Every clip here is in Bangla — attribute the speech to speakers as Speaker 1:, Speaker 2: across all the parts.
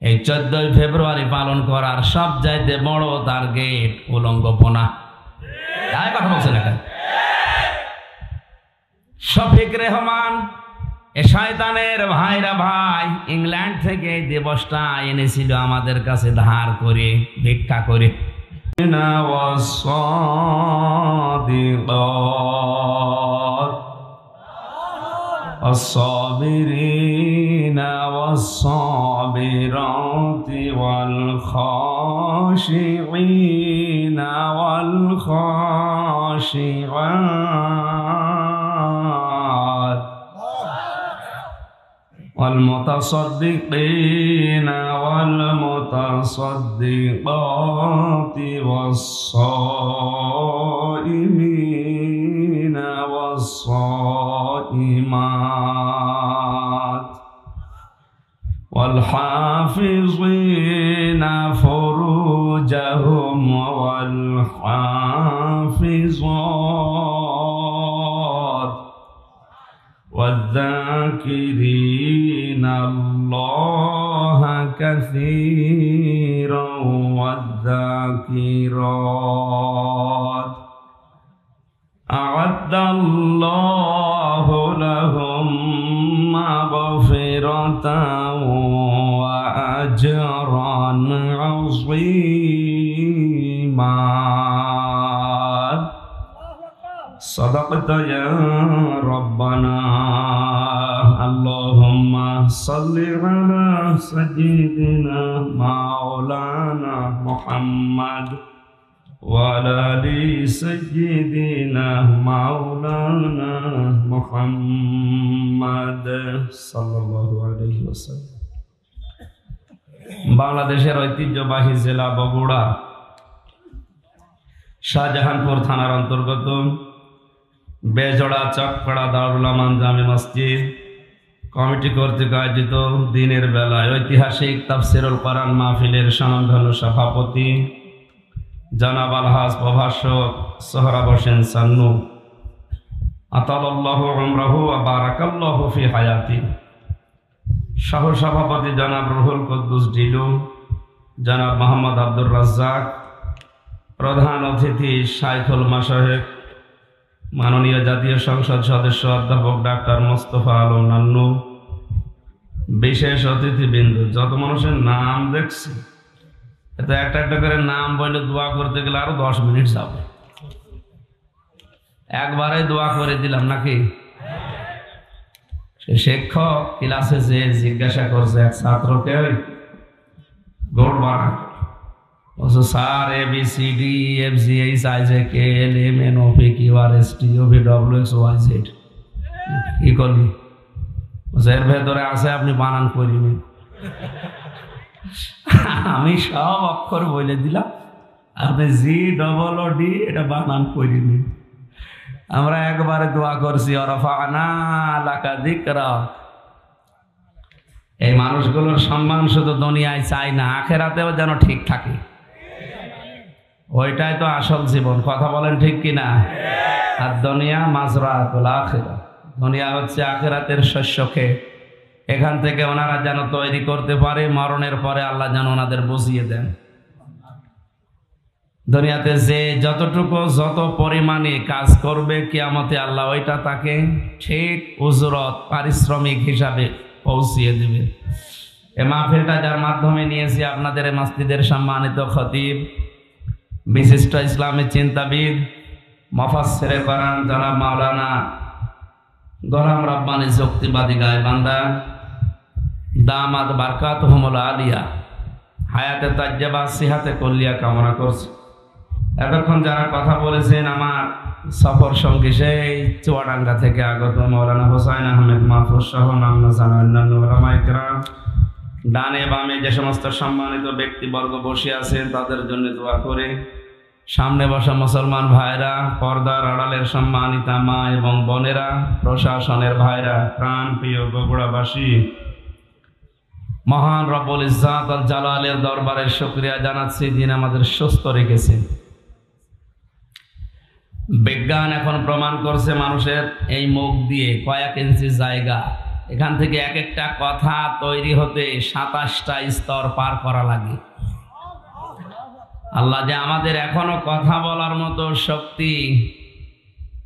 Speaker 1: এই 14 ফেব্রুয়ারি পালন করার সবচাইতে বড় টার্গেট উলঙ্গপনা। কথা বলছেন এখন শফিক রেহমান এ শয়তানের ভাইরা ভাই ইংল্যান্ড থেকে এই দিবসটা এনেছিল আমাদের কাছে ধার করে, ভিক্ষা করে। الصابرين والصابرات والخاشعين والخاشعات والمتصدقين والمتصدقات والصائمين والصائمات والحافظين فروجهم والحافظات والذاكرين الله كثيرا والذاكرات أعد الله لهم مغفرة وأجرا عظيما صدقت يا ربنا اللهم صل على سيدنا مولانا محمد وعلى آل سيدنا مولانا محمد صلى الله عليه وسلم। বাংলাদেশের ঐতিহ্যবাহী জেলা বগুড়া শাহজাহানপুর থানার অন্তর্গত বেজড়া চকপাড়া দারুল আমান জামে মসজিদ কমিটি কর্তৃক আয়োজিত দিনের বেলায় ঐতিহাসিক তাফসিরুল কোরআন মাহফিলের স্বনামধন্য সভাপতি জনাব আলহাজ প্রভাষক সোহরাব হোসেন সান্নু আতালাল্লাহু উমরাহু ওয়া বারাকাল্লাহু ফি হায়াতি, সহ সভাপতি জনাব রুহুল কুদ্দুস ডিলু, জনাব মোহাম্মদ আব্দুর রাজ্জাক, প্রধান অতিথি শাইখুল মাশায়েখ মাননীয় জাতীয় সংসদ সদস্য অধ্যাপক ডাক্তার মোস্তফা আলম নান্নু, বিশেষ অতিথিবৃন্দ, যত মানুষের নাম দেখছি এতে একটা একটা করে নাম বলে দোয়া করতে গেলে আরো 10 মিনিট যাবে। একবারে দোয়া করে দিলাম নাকি? সে শিক্ষক ক্লাসে যে জিজ্ঞাসা করছে এক ছাত্রকে, গোড বানা বলছে sir ABCD EFG HIJK LM NOP QRST OVWX YZ কি করবি? এর ভেতরে আছে আপনি বানান করিনি। আমি সব অক্ষর বলে দিলাম, আপনি GOOD এটা বানান করিনি। আমরা একবারে দোয়া করছি ওয়ারাফা'না লাকা যিকরাক। এই মানুষগুলোর সম্মান শুধু দুনিয়ায় চাই না, আখিরাতেও যেন ঠিক থাকে, ওইটাই তো আসল জীবন। কথা বলেন ঠিক কিনা? আর দুনিয়া মাজরাতুল আখিরা, দুনিয়া হচ্ছে আখিরাতের শস্য ক্ষেত। এখান থেকে ওনারা যেন তৈরি করতে পারে, মরণের পরে আল্লাহ যেন ওনাদের বুঝিয়ে দেন। দুনিয়াতে যে যতটুকু যত পরিমাণে কাজ করবে কিয়ামতে আল্লাহ ওইটা তাকে ঠিক উজরত পারিশ্রমিক হিসাবে পৌঁছিয়ে দেবে। এই মাহফিলটা যার মাধ্যমে নিয়েছি আপনাদের এই মসজিদের সম্মানিত খতিব, বিশিষ্ট ইসলামী চিন্তাবিদ, মুফাসসিরে কোরআন জনাব মাওলানা গোলাম রাব্বানী যুক্তিবাদী গায়বান্দা দামাত বারকাতুহুমুল আলিয়া হায়াতে তাজ্জাবা সিহাতে কুল্লিয়া কামনা করছি। এতক্ষণ যারা কথা বলেছেন আমার সফর সঙ্গী সেই চুয়াডাঙ্গা থেকে আগত মাওলানা হোসাইন আহমেদ মাহফুজ সহ নাম না জানা অন্যান্য উলামায়ে কেরাম, ডানে বামে যে সমস্ত সম্মানিত ব্যক্তিবর্গ বসে আছেন তাদের জন্য দোয়া করে, সামনে বসা মুসলমান ভাইরা, পর্দার আড়ালের সম্মানিতা মা এবং বোনেরা, প্রশাসনের ভাইরা, প্রাণ প্রিয় বগুড়াবাসী, মহান রব্বুল ইজ্জাত আল জালালের দরবারে শুকরিয়া জানাচ্ছি যিনি আমাদের সুস্থ রেখেছেন। বিজ্ঞান এখন প্রমাণ করছে মানুষের এই মুখ দিয়ে কয়েক ইঞ্চি জায়গা এখান থেকে এক একটা কথা তৈরি হতে 27টা স্তর পার করা লাগে। আল্লাহ যে আমাদের এখনো কথা বলার মতো শক্তি,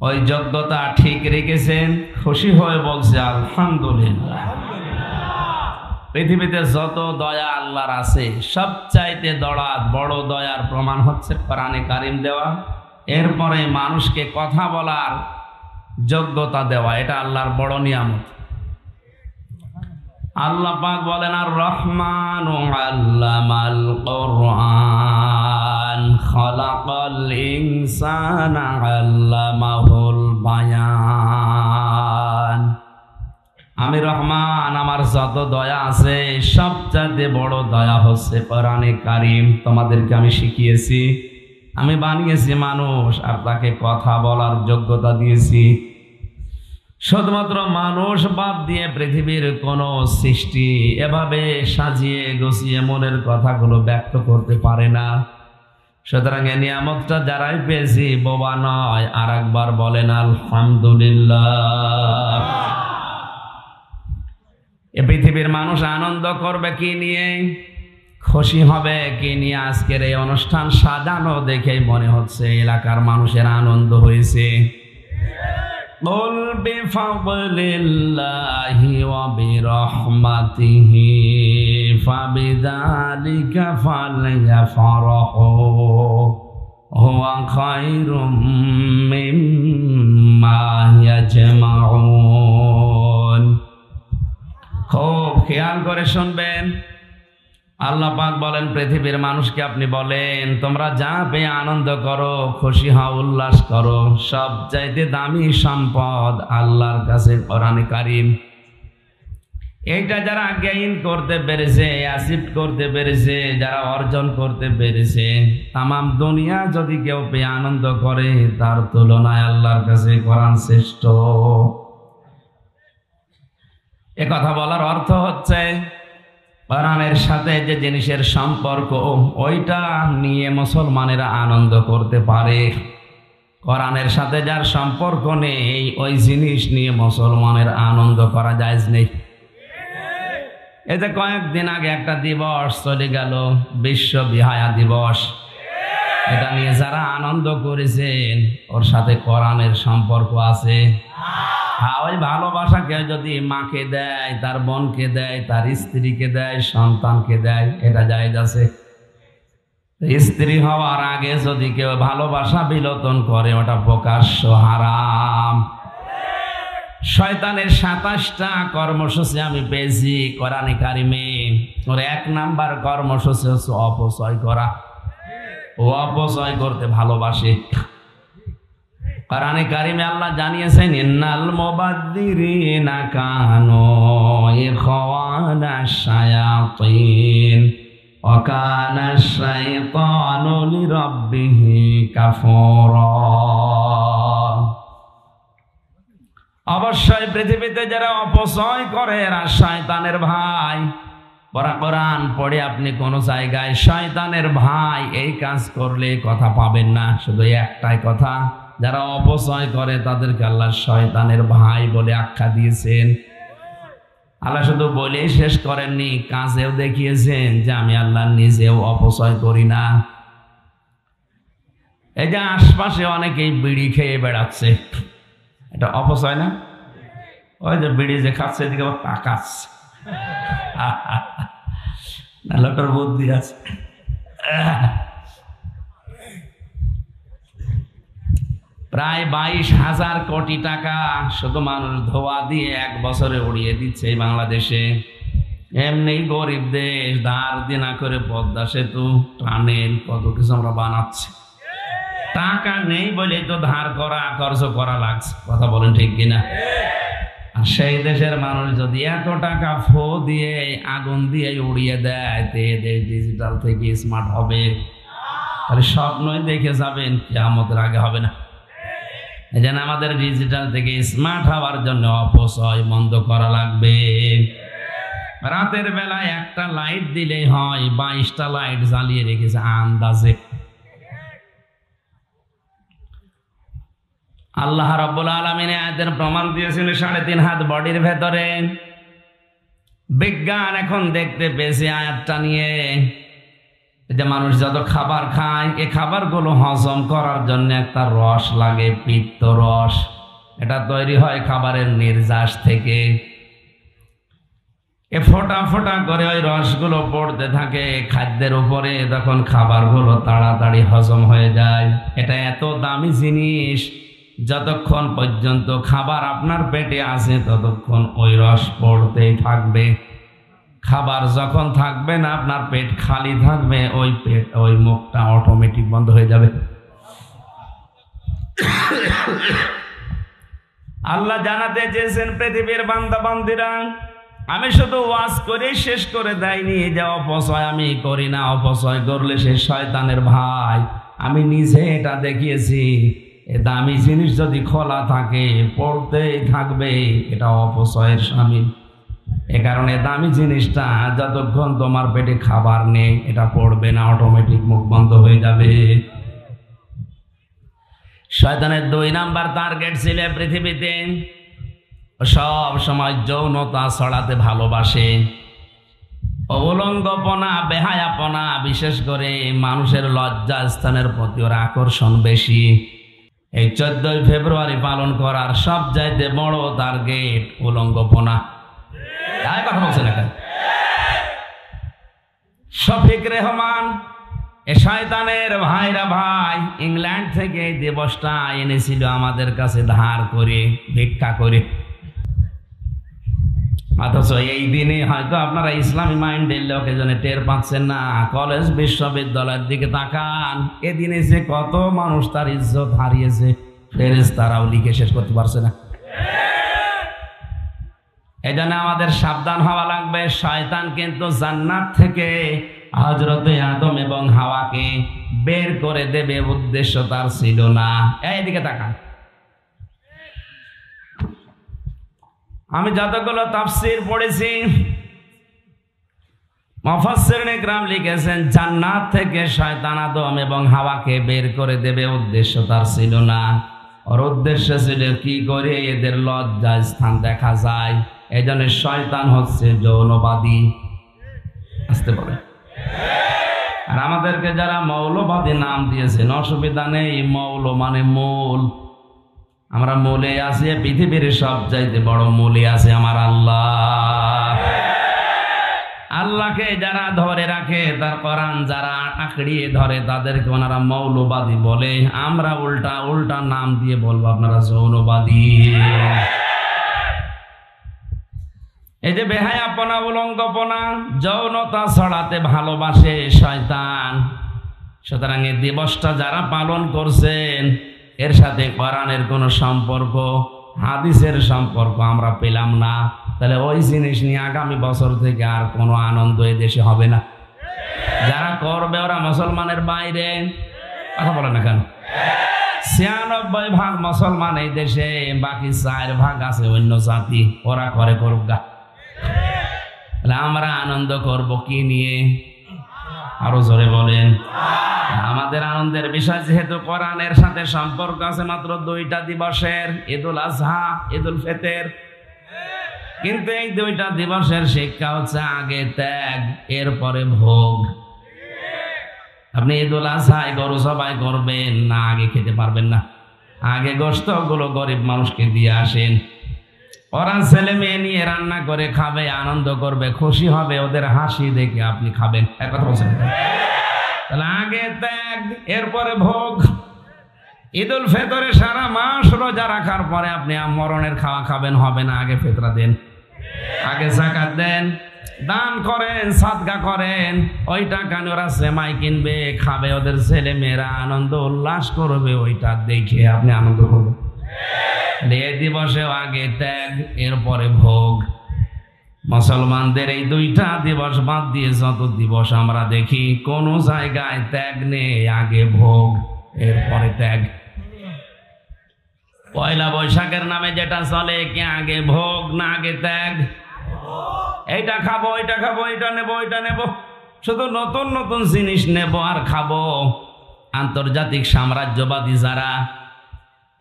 Speaker 1: ওই যোগ্যতা ঠিক রেখেছেন, খুশি হয়ে বলছে আলহামদুলিল্লাহ। পৃথিবীতে যত দয়া আল্লাহর আছে, সবচাইতে বড় দয়ার প্রমাণ হচ্ছে কোরআনে কারিম দেওয়া, এরপরে মানুষকে কথা বলার যোগ্যতা দেওয়া। এটা আল্লাহর বড় নিয়ামত। আল্লাহ পাক বলেন আর রহমান আল্লামাল কোরআন খালাকাল ইনসানা আল্লামাহুল বায়ান। আমি রহমান, আমার যত দয়া আছে সবচেয়ে বড় দয়া হচ্ছে কোরআনে কারিম। তোমাদেরকে আমি শিখিয়েছি, আমি বানিয়েছি মানুষ আর তাকে কথা বলার যোগ্যতা দিয়েছি। শুধুমাত্র মানুষ বাদ দিয়ে পৃথিবীর কোন সৃষ্টি এভাবে সাজিয়ে গুছিয়ে মনের কথাগুলো ব্যক্ত করতে পারে না। সুতরাং এই নিয়ামতটা যারাই পেয়েছি বোবা নয়। আর একবার বলেন আলহামদুলিল্লাহ। এ পৃথিবীর মানুষ আনন্দ করবে কি নিয়ে, খুশি হবে কি নিয়ে? আজকের এই অনুষ্ঠান সাজানো দেখেই মনে হচ্ছে এলাকার মানুষের আনন্দ হয়েছে। قل بفضل الله وبرحمته فبذلك فليفرحوا هو خير مما يجمعون। খুব খেয়াল করে শুনবেন। আল্লাহ পাক বলেন পৃথিবীর মানুষকে আপনি বলেন তোমরা যা পেয়ে আনন্দ করো, খুশি হও, উল্লাস করো। সবচাইতে দামি সম্পদ আল্লাহর কাছে কোরআনে কারিম। এইটা যারা গেইন করতে পেরেছে, অ্যাচিভ করতে পেরেছে, যারা অর্জন করতে পেরেছে, তামাম দুনিয়া যদি কেউ পেয়ে আনন্দ করে, তার তুলনায় আল্লাহর কাছে কোরআন শ্রেষ্ঠ। এ কথা বলার অর্থ হচ্ছে কোরআনের সাথে যে জিনিসের সম্পর্ক, ওইটা নিয়ে মুসলমানেরা আনন্দ করতে পারে। কোরআনের সাথে যার সম্পর্ক নেই, ওই জিনিস নিয়ে মুসলমানের আনন্দ করা জায়েজ নেই। এই যে কয়েকদিন আগে একটা দিবস চলে গেল, বিশ্ব বিহায়া দিবস। এটা নিয়ে যারা আনন্দ করেছেন, ওর সাথে কোরআনের সম্পর্ক আছে। হ্যাঁ, ওই ভালোবাসা কেউ যদি মাকে দেয়, তার বোনকে দেয়, তার স্ত্রীকে দেয়, সন্তানকে দেয়, এটা জায়েজ আছে। স্ত্রী হওয়ার আগে যদি কেউ ভালোবাসা বিলোপন করে, ওটা প্রকাশ্য হারাম। শয়তানের 27টা কর্মসূচি আমি পেয়েছি কোরআনে কারিমে। ওর 1 নাম্বার কর্মসূচি হচ্ছে অপচয় করা। ও অপচয় করতে ভালোবাসে। কোরআনে কারিমে আল্লাহ জানিয়েছেন ইন্নাল মুবাদ্দিরিনা কানু ইখওয়ানাশ শায়াতিন ওয়া কানাশ শাইতানু লিরাব্বিহি কাফুরা। অবশ্যই পৃথিবীতে যারা অপচয় করে এরা শয়তানের ভাই। কোরআন পড়ে আপনি কোন জায়গায় শয়তানের ভাই এই কাজ করলে কথা পাবেন না। শুধু একটাই কথা, যারা অপচয় করে তাদেরকে আল্লাহ শয়তানের ভাই বলে আখ্যা দিয়েছেন। আল্লাহ শুধু বলেই শেষ করেননি, কাজেও দেখিয়েছেন যে আমি আল্লাহ নিজেও অপচয় করি না। এই যে আশপাশে অনেকেই বিড়ি খেয়ে বেড়াচ্ছে, এটা অপচয় না? ওই যে বিড়ি যে খাচ্ছে, এদিকে আবার তাকাচ্ছে, লোটার বুদ্ধি আছে। প্রায় 22,000 কোটি টাকা শুধু মানুষ ধোয়া দিয়ে 1 বছরে উড়িয়ে দিচ্ছে এই বাংলাদেশে। এমনি গরিব দেশ, ধার দেনা করে পদ্মা সেতু, টানেল, কত কিছু আমরা বানাচ্ছি। টাকা নেই বলে তো ধার করা, খরচ করা লাগছে। কথা বলেন ঠিক কিনা? আর সেই দেশের মানুষ যদি এত টাকা ফো দিয়ে, আগুন দিয়ে উড়িয়ে দেয়, দেশ ডিজিটাল থেকে স্মার্ট হবে, তাহলে স্বপ্নই দেখে যাবেন কিয়ামতের আগে হবে না। এই জন্য আমাদের ডিজিটাল থেকে স্মার্ট হওয়ার জন্য অপচয় বন্ধ করা লাগবে। রাতের বেলায় একটা লাইট দিলেই হয়, 22টা লাইট জ্বালিয়ে রেখেছে আন্দাজে। আল্লাহ রাব্বুল আলামিন আয়াতের প্রমাণ দিয়েছেন 3.5 হাত বডির ভেতরে বিজ্ঞান এখন দেখতে পেয়েছে আয়াতটা নিয়ে যে মানুষ যত খাবার খায় এই খাবারগুলো হজম করার জন্য একটা রস লাগে, পিত্ত রস। এটা তৈরি হয় খাবারের নির্যাস থেকে। এ ফোঁটা ফোঁটা করে ওই রসগুলো পড়তে থাকে খাদ্যের উপরে, তখন খাবারগুলো তাড়াতাড়ি হজম হয়ে যায়। এটা এত দামি জিনিস, যতক্ষণ পর্যন্ত খাবার আপনার পেটে আছে ততক্ষণ ওই রস পড়তেই থাকবে। খাবার যখন থাকবে না, আপনার পেট খালি থাকবে, ওই মুখটা অটোমেটিক বন্ধ হয়ে যাবে। আল্লাহ জানাতে চেয়েছেন পৃথিবীর বান্দা বান্দিরা, আমি শুধু ওয়াজ করে শেষ করে দেয়নি যে অপচয় আমি করি না। অপচয় করলে সে শয়তানের ভাই। আমি নিজে এটা দেখিয়েছি। এ দামি জিনিস যদি খোলা থাকে পড়তেই থাকবে, এটা অপচয়ের শামিল। এ কারণে দামি জিনিসটা যতক্ষণ তোমার পেটে খাবার নেই এটা পড়বে না, অটোমেটিক মুখ বন্ধ হয়ে যাবে। শয়তানের 2 নাম্বার টার্গেট ছিল পৃথিবীতে সব সময় যৌনতা ছড়াতে ভালোবাসে। অবলম্বপনা, বেহায়াপনা, বিশেষ করে মানুষের লজ্জা স্থানের প্রতি ওর আকর্ষণ বেশি। এই 14 ফেব্রুয়ারি পালন করার সবচাইতে বড় টার্গেট উলঙ্গপনা। কথা বলছেন এখন শফিক রেহমান, এ শয়তানের ভাইরা ভাই ইংল্যান্ড থেকে এই দিবসটা এনেছিল আমাদের কাছে ধার করে, ভিক্ষা করে। অথচ এই দিনে হয়তো আপনারা ইসলামী মাইন্ডের লোক এজন্য টের পাচ্ছেন না। কলেজ বিশ্ববিদ্যালয়ের দিকে তাকান, এদিনে যে কত মানুষ তার ইজ্জত হারিয়েছে, ফেরেশতারাও লিখে শেষ করতে পারছে না। এই জন্য আমাদের সাবধান হওয়া লাগবে। শয়তান কিন্তু জান্নাত থেকে হযরতে আদম এবং হাওয়াকে বের করে দেবে উদ্দেশ্য তার ছিল না। এইদিকে তাকান, আমি যতগুলো তাফসীর পড়েছি মুফাসসিরিন ইকরাম লিখেছেন জান্নাত থেকে শয়তান আদম এবং হাওয়াকে বের করে দেবে উদ্দেশ্য তার ছিল না। ওর উদ্দেশ্য ছিল কি করে এদের লজ্জা স্থান দেখা যায়। এই জন্য শয়তান হচ্ছে যৌনবাদী। আসতে পারে। আর আমাদেরকে যারা মৌলবাদী নাম দিয়েছেন অসুবিধা নেই, মৌল মানে মূল। আমরা মূলে আছি, পৃথিবীর সবচাইতে বড় মূলে আছে আমার আল্লাহ। আল্লাহকে যারা ধরে রাখে, তার কোরআন যারা আঁকড়িয়ে ধরে, তাদেরকে ওনারা মৌলবাদী বলে। আমরা উল্টা উল্টা নাম দিয়ে বলবো আপনারা যৌনবাদী। এই যে বেহায়াপনা, উলঙ্গপনা, যৌনতা ছড়াতে ভালোবাসে শয়তান। সুতরাং এই দিবসটা যারা পালন করছেন এর সাথে কোরআনের কোনো সম্পর্ক, হাদিসের সম্পর্ক আমরা পেলাম না। তাহলে ওই জিনিস নিয়ে আগামী বছর থেকে আর কোনো আনন্দ এই দেশে হবে না। যারা করবে ওরা মুসলমানের বাইরে। কথা বলে না কেন? 96% মুসলমান এই দেশে, বাকি 4% আছে অন্য জাতি। ওরা করে করুক গা। আমরা আনন্দ করব কি নিয়ে? আরো জোরে বলেন। আমাদের আনন্দের বিষয় যেহেতু কোরআনের সাথে সম্পর্ক আছে মাত্র 2টা দিবসের, ঈদুল আজহা, ঈদুল ফিতর। কিন্তু এই 2টা দিবসের শিক্ষা হচ্ছে আগে ত্যাগ, এরপরে ভোগ। আপনি ঈদুল আজহায় গরু জবাই করবেন না, আগে খেতে পারবেন না। আগে গোশত গুলো গরিব মানুষকে দিয়ে আসেন। ওরা ছেলে মেয়ে নিয়ে রান্না করে খাবে, আনন্দ করবে, খুশি হবে, ওদের হাসি দেখে আপনি খাবেন। এক কথা বলছেন। তাহলে আগে ত্যাগ, এরপরে ভোগ। ঈদুল ফিতরে সারা মাস রোজা রাখার পরে আপনি মরণের খাওয়া খাবেন, হবে না। আগে ফিতরা দেন, আগে যাকাত দেন, দান করেন, সাদকা করেন। ওই টাকা নিয়ে ওরা সেমাই কিনবে, খাবে, ওদের ছেলে মেয়েরা আনন্দ উল্লাস করবে, ওইটা দেখে আপনি আনন্দ করবেন। এই দিবসেও আগে ত্যাগ, এরপরে ভোগ। মুসলমানদের এই 2টা দিবস বাদ দিয়ে যত দিবস আমরা দেখি, কোন জায়গায় ত্যাগ নেই, আগে ভোগ এরপরে ত্যাগ। পয়লা বৈশাখের নামে যেটা চলে, কি আগে ভোগ না আগে ত্যাগ? এইটা খাবো, ওইটা খাবো, এটা নেবো, ওইটা নেবো, শুধু নতুন নতুন জিনিস নেবো আর খাবো। আন্তর্জাতিক সাম্রাজ্যবাদী যারা,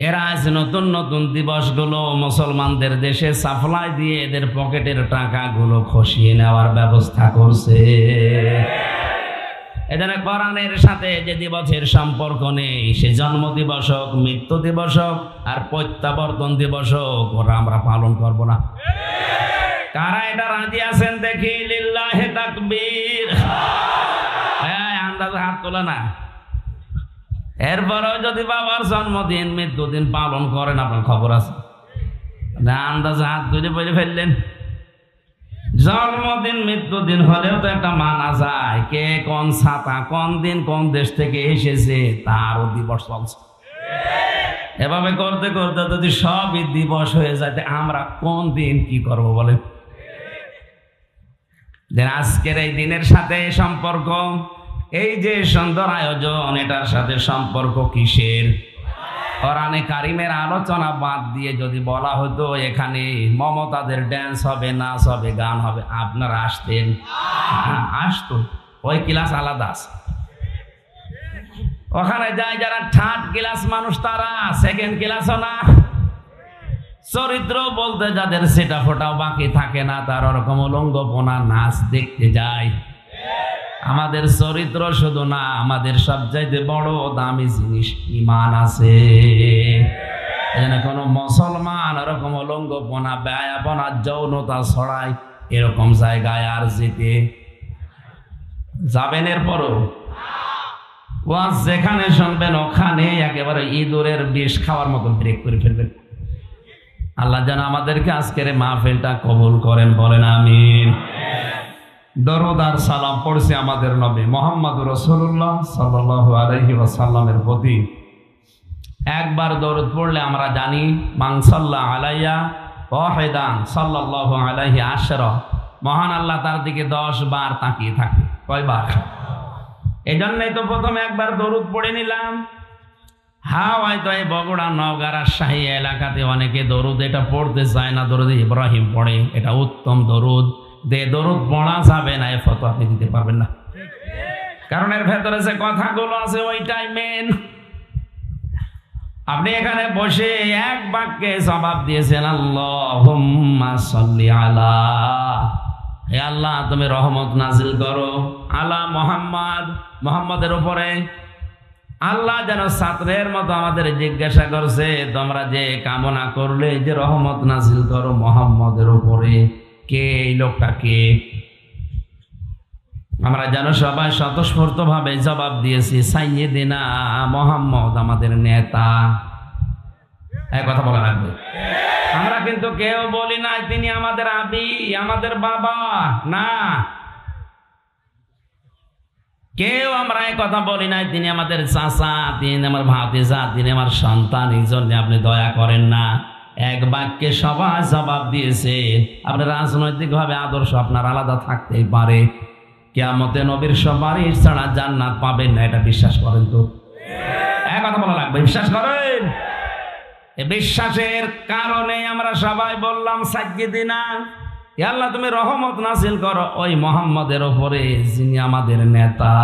Speaker 1: এরা আজ নতুন নতুন দিবসগুলো মুসলমানদের দেশে সাপ্লাই দিয়ে এদের পকেটের টাকাগুলো খসিয়ে নেওয়ার ব্যবস্থা করছে। এজন্য কোরআনের সাথে যে দিবসের সম্পর্ক নেই, সে জন্ম দিবস হোক, মৃত্যু দিবস হোক, আর প্রত্যাবর্তন দিবস হোক, ওরা আমরা পালন করব না। কারা এটা রাজি আছেন দেখি? লিল্লাহি তাকবীর। আন্দাজে হাত তোলা না। এরপরেও যদি বাবার জন্মদিন মৃত্যুদিন পালন করেন, আপনার খবর আছে না? আন্দাজে হাত তুলে বলে ফেললেন। জন্মদিন মৃত্যুদিন হলেও তো একটা মানা যায়, কে কোন ছাতা কোন দিন কোন দেশ থেকে এসেছে তারও দিবস চলছে। এভাবে করতে করতে যদি সবই দিবস হয়ে যায়, আমরা কোন দিন কি করব বলেন? আজকের এই দিনের সাথে সম্পর্ক, এই যে সুন্দর আয়োজন, এটার সাথে সম্পর্ক কিসের? কোরআনে কারিমের আলোচনা বাদ দিয়ে যদি বলা হতো এখানে মমতাদের ড্যান্স হবে, নাচ হবে, গান হবে, আপনারা আসতেন? আসতো। ওই ক্লাস আলাদা আছে। ওখানে যায় যারা থার্ড ক্লাস মানুষ, তারা সেকেন্ড ক্লাসও না। চরিত্র বলতে যাদের সেটা ফোটাও বাকি থাকে না, তার ওরকম উলঙ্গপনা নাচ দেখতে যায়। আমাদের চরিত্র শুধু না, আমাদের সবচাইতে বড় দামি জিনিস ঈমান আছে। এজন্য কোন মুসলমান এরকম উলঙ্গপনা, বেহায়াপনা, যৌনতা ছড়ায় এরকম জায়গায় আর যেতে যাবেন? এরপরও ওয়াজ যেখানে শুনবেন ওখানে একেবারে ইঁদুরের বিষ খাওয়ার মতো ব্রেক করে ফেলবেন। আল্লাহ যেন আমাদেরকে আজকের মাহফিলটা কবুল করেন, বলেন আমিন। দরুদ আর সালাম পড়ছে আমাদের নবী মুহাম্মদ রাসূলুল্লাহ সাল্লাল্লাহু আলাইহি ওয়াসাল্লামের প্রতি। একবার দরুদ পড়লে আমরা জানি মান সাল্লা আলাইয়া ওয়াহিদান সাল্লাল্লাহু আলাইহি আশরা, মহান আল্লাহ তার দিকে 10 বার তাকিয়ে থাকে। কয়বার? এই জন্যই তো প্রথমে একবার দরুদ পড়ে নিলাম। হয়তো এই বগুড়া, নওগাঁ, রাজশাহী এলাকাতে অনেকে দরুদ এটা পড়তে চায় না। দরুদ ইব্রাহিম পড়ে, এটা উত্তম দরুদ। দরুদ পড়া যাবে না, এ ফতোয়া আপনি দিতে পারবেন না, কারণ এর ভেতরে যে কথাগুলো আছে ওইটাই মেন। আপনি এখানে বসে এক বাক্যে জবাব দিয়েছেন আল্লাহুম্মা সাল্লি আলা, হে আল্লাহ তুমি রহমত নাজিল করো আলা মুহাম্মদ, মুহাম্মদের উপরে। আল্লাহ যেন ছাত্রের মতো আমাদের জিজ্ঞাসা করছে, তোমরা যে কামনা করলে যে রহমত নাজিল করো মুহাম্মদের উপরে, কে এই লোকটা কে? আমরা যেন সবাই স্বতঃস্ফূর্ত ভাবে জবাব দিয়েছি সাইয়্যিদিনা মুহাম্মদ, আমাদের নেতা। এই কথা বলা লাগবে। আমরা কিন্তু কেউ বলি না তিনি আমাদের আবি, আমাদের বাবা, না। কেউ আমরা এই কথা বলি নাই তিনি আমাদের চাচা, তিনি আমার ভাতিজা, তিনি আমার সন্তান। এই জন্য আপনি দয়া করেন না। এক বাক্যে সবাই জবাব দিয়েছে। আপনার রাজনৈতিক ভাবে আদর্শ আপনার আলাদা থাকতেই পারে, কিয়ামতে নবীর সুপারিশ ছাড়া জান্নাত পাবেন না, এটা বিশ্বাস করেন তো? এক কথা বলা লাগবে, বিশ্বাস করেন? এই বিশ্বাসের কারণে আমরা সবাই বললাম সাইয়্যিদিনা, হে আল্লাহ তুমি রহমত নাজিল করো ওই মুহাম্মদের উপরে যিনি আমাদের নেতা।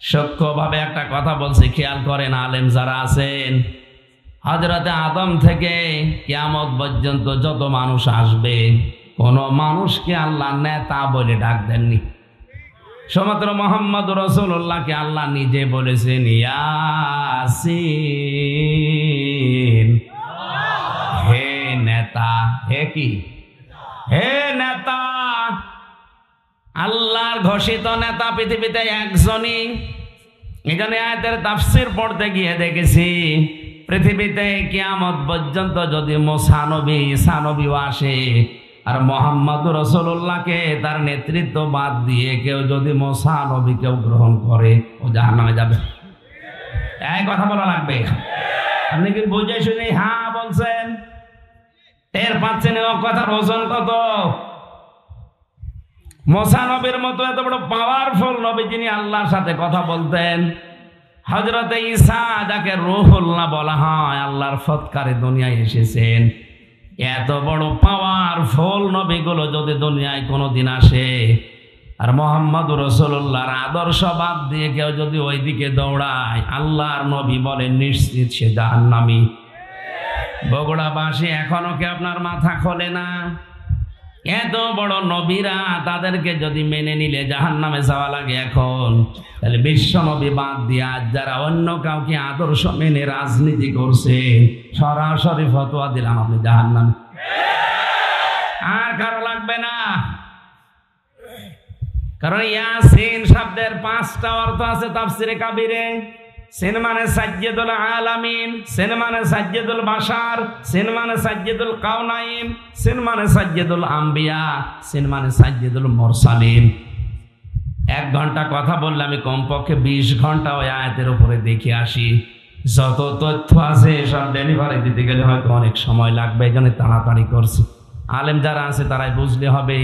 Speaker 1: সূক্ষ্মভাবে একটা কথা বলছি, খেয়াল করেন আলেম যারা আছেন। হযরতে আদম থেকে কিয়ামত পর্যন্ত যত মানুষ আসবে, কোন মানুষকে আল্লাহ নেতা বলে ডাক দেননি। সমগ্র মুহাম্মদ রাসূলুল্লাহকে আল্লাহ নিজে বলেছেন ইয়াসিন, হে নেতা। হে কি? হে নেতা। আল্লাহর ঘোষিত নেতা পৃথিবীতে একজনই। এখানে আয়াতের তাফসীর পড়তে গিয়ে দেখেছি পৃথিবীতে কিয়ামত পর্যন্ত যদি মুসা নবী, ঈসা নবীও আসে, আর মুহাম্মদ রাসূলুল্লাহকে তার নেতৃত্ব বাদ দিয়ে কেউ যদি মুসা নবীকেও গ্রহণ করে, ও জাহান্নামে যাবে। এই কথা বলা লাগবে। আপনি কি বুঝে শুনে হ্যাঁ বলছেন? টের পাচ্ছেন ও কথার ওজন কত? মুসা নবীর মতো এত বড় পাওয়ারফুল নবী, যিনি আল্লাহর সাথে কথা বলতেন। হযরতে ঈসা, যাকে রূহুল্লাহ বলা হয়, আল্লাহর ফৎকারে দুনিয়ায় এসেছেন। এত বড় পাওয়ারফুল নবীগুলো যদি দুনিয়ায় কোনোদিন আসে, আর মুহাম্মদুর রাসূলুল্লাহর আদর্শ বাদ দিয়ে কেউ যদি ওইদিকে দৌড়ায়, আল্লাহর নবী বলেন নিশ্চিত সে জাহান্নামী। বগুড়াবাসী এখনো কি আপনার মাথা খোলে না? এত বড় নবীরা, তাদেরকে যদি মেনে নিলে জাহান্নামে যাওয়া লাগে এখন, তাহলে বিশ্ব নবী বাদ দিয়ে আজ যারা অন্য কাউকে আদর্শ মেনে রাজনীতি করছে, সরাসরি ফতোয়া দিলাম আপনি জাহান্নামী। আর কারো লাগবে না। কারণ ইয়াসিন শব্দের 5টা অর্থ আছে তাফসিরে কাবিরে। সিন মানে সাজ্জাদুল আলামিন, সিন মানে সাজ্জাদুল বাশার, সিন মানে সাজ্জাদুল কাউনাইন, সিন মানে সাজ্জাদুল আম্বিয়া, সিন মানে সাজ্জাদুল মুরসালিন। 1 ঘন্টা কথা বললে আমি কমপক্ষে 20 ঘন্টা ওই আয়াতের উপরে দেখে আসি। যত তথ্য আছে সব ডেলিভারি দিতে গেলে হয়তো অনেক সময় লাগবে, এই জন্য তাড়াতাড়ি করছি। আলেম যারা আছে তারাই বুঝলে হবে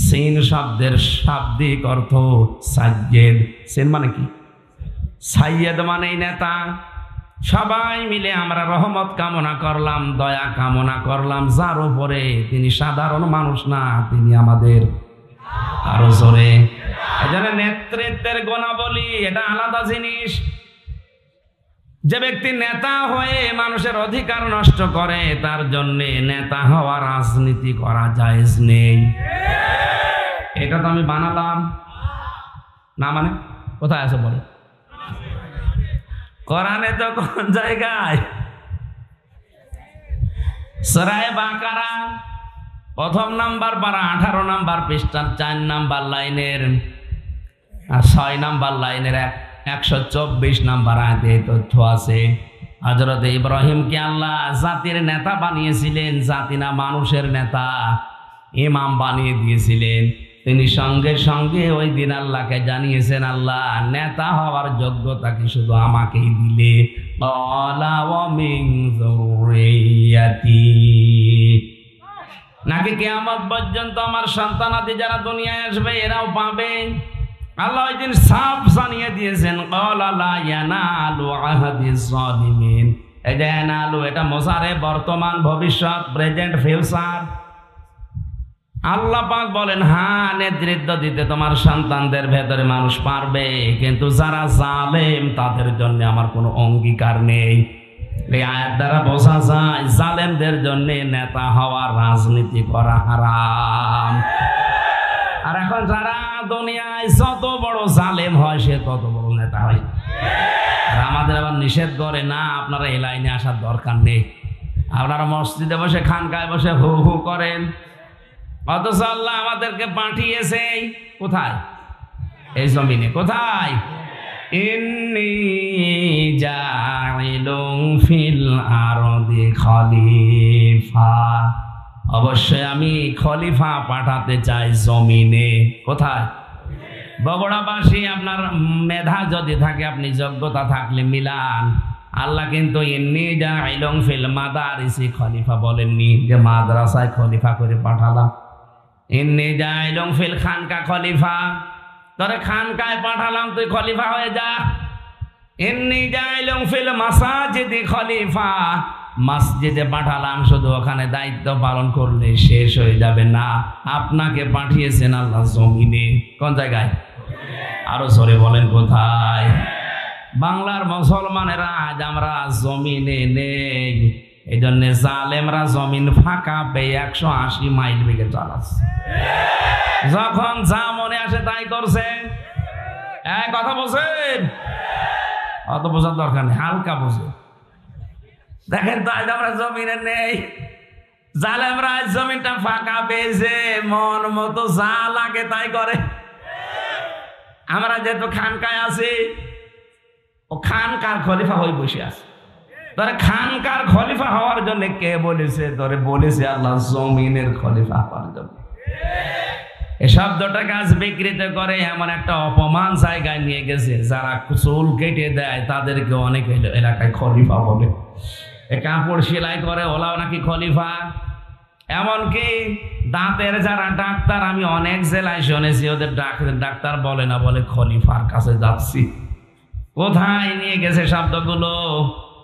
Speaker 1: সিন শব্দের শাব্দিক অর্থ সাজ্জেদ। সিন মানে কি? সাইয়েদ মানে নেতা। সবাই মিলে আমরা রহমত কামনা করলাম, দয়া কামনা করলাম যার উপরে, তিনি সাধারণ মানুষ না, তিনি আমাদের আরো জোরে। এজন্য নেতৃত্বের গুণাবলী এটা আলাদা জিনিস। যে ব্যক্তি নেতা হয়ে মানুষের অধিকার নষ্ট করে, তার জন্য নেতা হওয়া রাজনীতি করা জায়েজ নেই। এটা তো আমি বানালাম না, মানে কোথায় আছে বলে? কোরআনে তো কোন জায়গায়? সূরা বাকারা 1 নম্বর পারা 18 নম্বর পৃষ্ঠার 4 নম্বর লাইনের আর 6 নম্বর লাইনের 124 নম্বর আয়াতে তথ্য আছে। হযরত ইব্রাহিমকে আল্লাহ জাতির নেতা বানিয়েছিলেন, জাতি না মানুষের নেতা, ইমাম বানিয়ে দিয়েছিলেন। তিনি সঙ্গে সঙ্গে ওই দিন আল্লাহকে জানিয়েছেন, আল্লাহ নেতা হওয়ার যোগ্যতা কি শুধু আমাকেই দিলে? নাকি কিয়ামত পর্যন্ত আমার সন্তানাদি যারা দুনিয়ায় আসবে এরাও পাবে? আল্লাহ ওই দিন সাফ জানিয়ে দিয়েছেন, ক্বালা লা ইয়ানালু আহাদিজ যালিমিন। এই যে ইয়ানালু, এটা মুজারে, বর্তমান, ভবিষ্যৎ, প্রেজেন্ট, ফিউচার। আল্লাহ পাক বলেন, হ্যাঁ নেতৃত্ব দিতে তোমার সন্তানদের ভেতরে মানুষ পারবে, কিন্তু যারা জালেম তাদের জন্য আমার কোনো অঙ্গীকার নেই। এই আয়াত দ্বারা বোঝা যায় জালেমদের জন্য নেতা হওয়া, রাজনীতি করা হারাম। আর এখন যারা দুনিয়ায় যত বড় জালেম হয় সে তত বড় নেতা হয়। আর আমাদের আবার নিষেধ করে, না আপনারা এই লাইনে আসার দরকার নেই, আপনারা মসজিদে বসে খানকায় বসে হু হু করেন। অথচ আল্লাহ আমাদেরকে পাঠিয়েছে কোথায়? এই জমিনে। কোথায়? ইন্নী জাইলুন ফিল আরদি খলিফা। অবশ্যই আমি খলিফা পাঠাতে চাই জমিনে। কোথায়? বগুড়াবাসী, আপনার মেধা যদি থাকে, আপনি যোগ্যতা থাকলে মিলান। আল্লাহ কিন্তু ইন্নী জাইলুন ফিল মাদারিসি খলিফা বলেননি যে মাদ্রাসায় খলিফা করে পাঠালাম। ইন্নী জাইলুন ফিল খানকা খলিফা, তোরে খানকায় পাঠালাম, তুই খলিফা হয়ে যা। ইন্নী জাইলুন ফিল মাসাজিদি খলিফা, মসজিদে পাঠালাম, শুধু ওখানে দায়িত্ব পালন করলে শেষ হয়ে যাবে না, আপনাকে পাঠিয়েছেন আল্লাহ জমিনে। কোন জায়গায়? আরো জোরে বলেন কোথায়? বাংলার মুসলমানেরা আজ আমরা জমিনে নেই, এই জন্য জালেমরা জমিন ফাঁকা পেয়ে 180 মাইল বেগে চালাচ্ছে। যখন যা মনে আসে তাই করছে। কথা বলছেন? অত বোঝার দরকার নেই, হালকা বোঝে। দেখেন তো আজ আমরা জমিনে নেই, জালেমরা আজ জমিনটা ফাঁকা পেয়েছে, মন মতো যা লাগে তাই করে। আমরা যেহেতু খানকায় আছি, ও খানকার খলিফা হয়ে বসে আছে। তোরে খানকার খলিফা হওয়ার জন্য কে বলেছে? তোরে বলেছে আল্লাহ জমিনের খলিফা হওয়ার জন্য। এই শব্দটাকে আজ বিকৃত করে এমন একটা অপমান জায়গায় নিয়ে গেছে, যারা চুল কেটে দেয় তাদেরকে অনেক এলাকায় খলিফা বলে। কাপড় সেলাই করে ওলাও নাকি খলিফা। এমনকি দাঁতের যারা ডাক্তার, আমি অনেক জেলায় শুনেছি ওদের ডাক্তার বলে না, বলে খলিফার কাছে যাচ্ছি। কোথায় নিয়ে গেছে শব্দগুলো?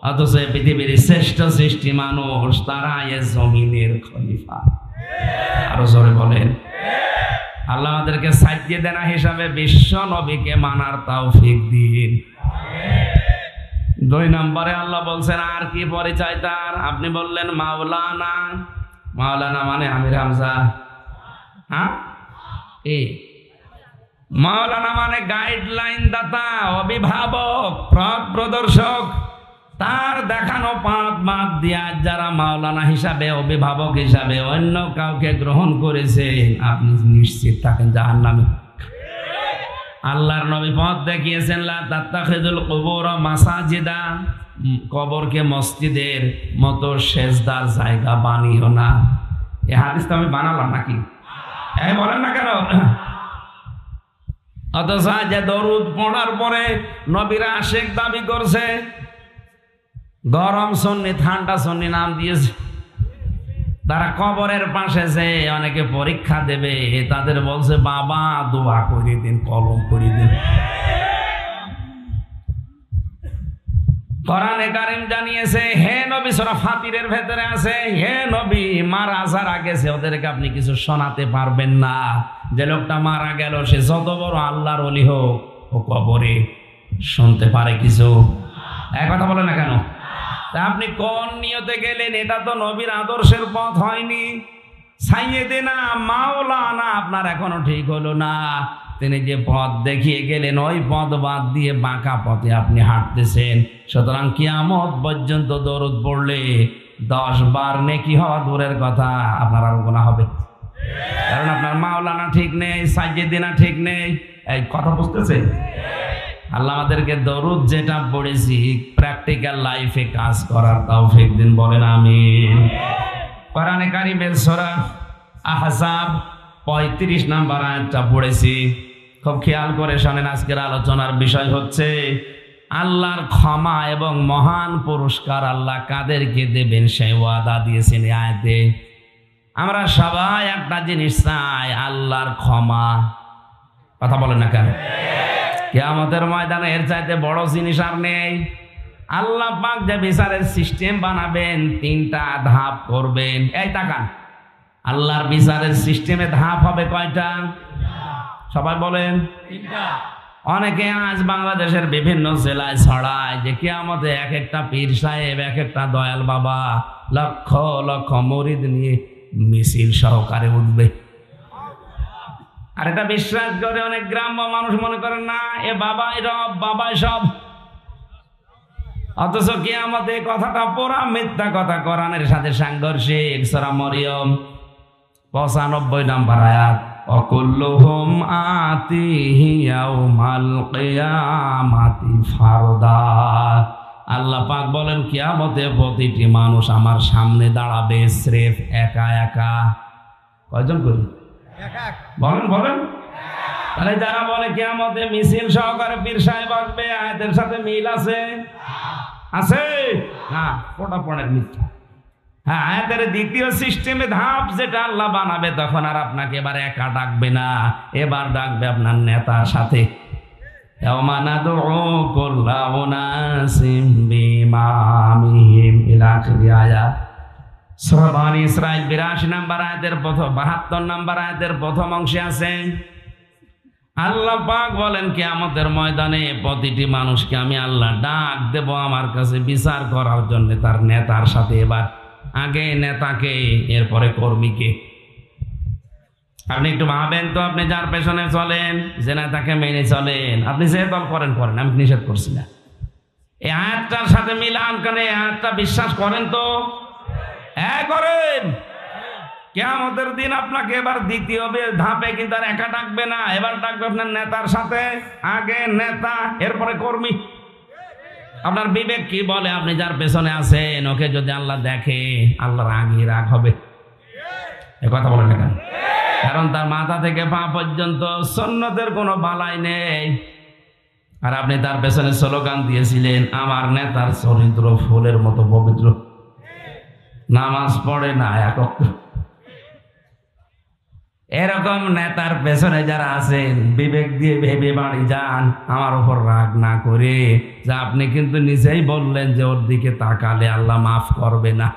Speaker 1: অথচ পৃথিবীর শ্রেষ্ঠ সৃষ্টি মানুষ, তারা এ জমিনের খলিফা। আরো জোরে বলেন। আল্লাহ আমাদেরকে সাইয়্যিদানা হিসাবে বিশ্ব নবীকে মানার তৌফিক দিন। 2 নম্বরে আল্লাহ বলছেন আর কি পরিচয় তার? আপনি বললেন মাওলানা। মাওলানা মানে আমির হামজা। হ্যাঁ, মাওলানা মানে গাইডলাইন দাতা, অভিভাবক, পথ প্রদর্শক। তার দেখানো পথ বাদ দিয়া যারা মাওলানা হিসাবে, অভিভাবক হিসাবে অন্য কাউকে গ্রহণ করেছে, আপনি নিশ্চিত থাকেন জাহান্নামে। আল্লাহর নবী পথ দেখিয়েছেন, লা তাত্তাখিযুল কুবুর মাসাজিদা, কবরকে মসজিদের মতো সেজদার জায়গা বানিও না। এই হাদিস তো আমি বানালাম নাকি? এই বলেন না কেন? অথচ যে দরুদ পড়ার পরে নবীরা আশিক দাবি করছে, গরম সুন্নি ঠান্ডা সুন্নি নাম দিয়েছে। তারা কবরের পাশে যে অনেকে পরীক্ষা দেবে, তাদের বলছে বাবা দোয়া করে দিন, কলম করে দিন। কোরআনে কারীম জানিয়েছে, হে নবী, সূরা ফাতিরের ভেতরে আছে, হে নবী মারা যারা গেছে ওদেরকে আপনি কিছু শোনাতে পারবেন না। যে লোকটা মারা গেল সে যত বড় আল্লাহর ওলি হোক, ও কবরে শুনতে পারে কিছু? এক কথা বলে না কেন? তা আপনি কোন নিয়তে গেলেন? এটা তো নবীর আদর্শের পথ হয়নি। সাইয়্যিদিনা মাওলানা আপনার এখনো ঠিক হলো না। তিনি যে পথ দেখিয়ে গেলেন ওই পথ বাদ দিয়ে বাঁকা পথে আপনি হাঁটতেছেন। সুতরাং কিয়ামত পর্যন্ত দরুদ পড়লে 10 বার নেকি হওয়া দূরের কথা, আপনার আরো গুনাহ হবে। কারণ আপনার মাওলানা ঠিক নেই, সাইয়্যিদিনা ঠিক নেই। এই কথা বুঝতেছে? আল্লাহ আমাদেরকে দরুদ যেটা পড়েছি প্র্যাকটিক্যাল লাইফে কাজ করার তৌফিক দিন, বলেন আমিন। কোরআনে কারীমের সূরা আহজাব 35 নম্বর আয়াতটা পড়েছি, খুব খেয়াল করে শুনেন। আজকের আলোচনার বিষয় হচ্ছে আল্লাহর ক্ষমা এবং মহান পুরস্কার আল্লাহ কাদেরকে দেবেন সেই ওয়াদা দিয়েছেন এই আয়াতে। আমরা সবাই একটা জিনিস চাই, আল্লাহর ক্ষমা। কথা বলেন না কেন? কিয়ামতের ময়দানে এর চাইতে বড় জিনিস আর নেই। আল্লাহ পাক যে বিচারের সিস্টেম বানাবেন, 3টা ধাপ করবেন। এই তাকান, আল্লাহর বিচারের সিস্টেমে ধাপ হবে কয়টা? সবাই বলেন। 3টা। অনেকে আজ বাংলাদেশের বিভিন্ন জেলায় ছড়ায় যে কিয়ামতে এক একটা পীর সাহেব, এক একটা দয়াল বাবা লক্ষ লক্ষ মুরিদ নিয়ে মিছিল সহকারে উঠবে। আর এটা বিশ্বাস করে অনেক গ্রাম্য মানুষ মনে করেন না, এ বাবাই রব, বাবাই সব। অথচ কিয়ামতে কথাটা পুরা মিথ্যা কথা, কোরআনের সাথে সাংঘর্ষিক। সূরা মরিয়ম 95 নম্বর আয়াত, অকুল্লুহুম আতিহি ইয়াউমাল কিয়ামাতি ফারদা। আল্লাহ পাক বলেন কিয়ামতে প্রতিটি মানুষ আমার সামনে দাঁড়াবে স্রেফ একা একা। কয়জন করি? বলেন বলেন। তাহলে যারা বলে কিয়ামতে মিছিল সহকারে পীর সাহেব আসবে, আয়াতের সাথে মিল আছে? আছে না? ওটা পড়েন মিথ্যা। হ্যাঁ, আয়াতের দ্বিতীয় সিস্টেমে ধাপ যেটা আল্লাহ বানাবে, তখন আর আপনাকে এবার একা ডাকবে না, এবার ডাকবে আপনার নেতার সাথে। ইয়াওমা নাদউ কুল্লা উনাসিম বিইমামিহিম ইলা আখিরি আয়াত। সূরা বনী ইসরাঈল 82 নম্বর আয়াতের 72 নম্বর আয়াতের প্রথম অংশে আছে আল্লাহ পাক বলেন কিয়ামতের ময়দানে প্রতিটি মানুষকে আমি আল্লাহ ডাক দেব আমার কাছে বিচার করার জন্য তার নেতার সাথে। এবার আগে নেতাকে, এরপরে কর্মীকে। আপনি একটু ভাবেন তো, আপনি যার পেছনে চলেন, যে নেতাকে মেনে চলেন, আপনি যে দল করেন করেন, আমি নিষেধ করছি না। এই আয়াতটার সাথে মিলান, কারণ এই আয়াতটা বিশ্বাস করেন তো? হ্যাঁ করেন। কিয়ামতের দিন আপনাকে এবার দ্বিতীয় ধাপে কিন্তু আর একা ডাকবে না, এবার ডাকবে আপনার নেতার সাথে। আগে নেতা, এরপরে কর্মী। আপনার বিবেক কি বলে? আপনি যার পেছনে আছেন ওকে যদি আল্লাহ দেখে, আল্লাহর আগে রাগ হবে। এ কথা বলেন না কেন? কারণ তার মাথা থেকে পা পর্যন্ত সুন্নতের কোনো বালাই নেই। আর আপনি তার পেছনে স্লোগান দিয়েছিলেন, আমার নেতার চরিত্র ফুলের মতো পবিত্র, নামাজ পড়ে না এক ওয়াক্ত। এরকম নেতার পেছনে যারা আছেন, বিবেক দিয়ে ভেবে বাড়ি যান, আমার উপর রাগ না করে। যা আপনি কিন্তু নিজেই বললেন যে ওর দিকে তাকালে আল্লাহ মাফ করবে না,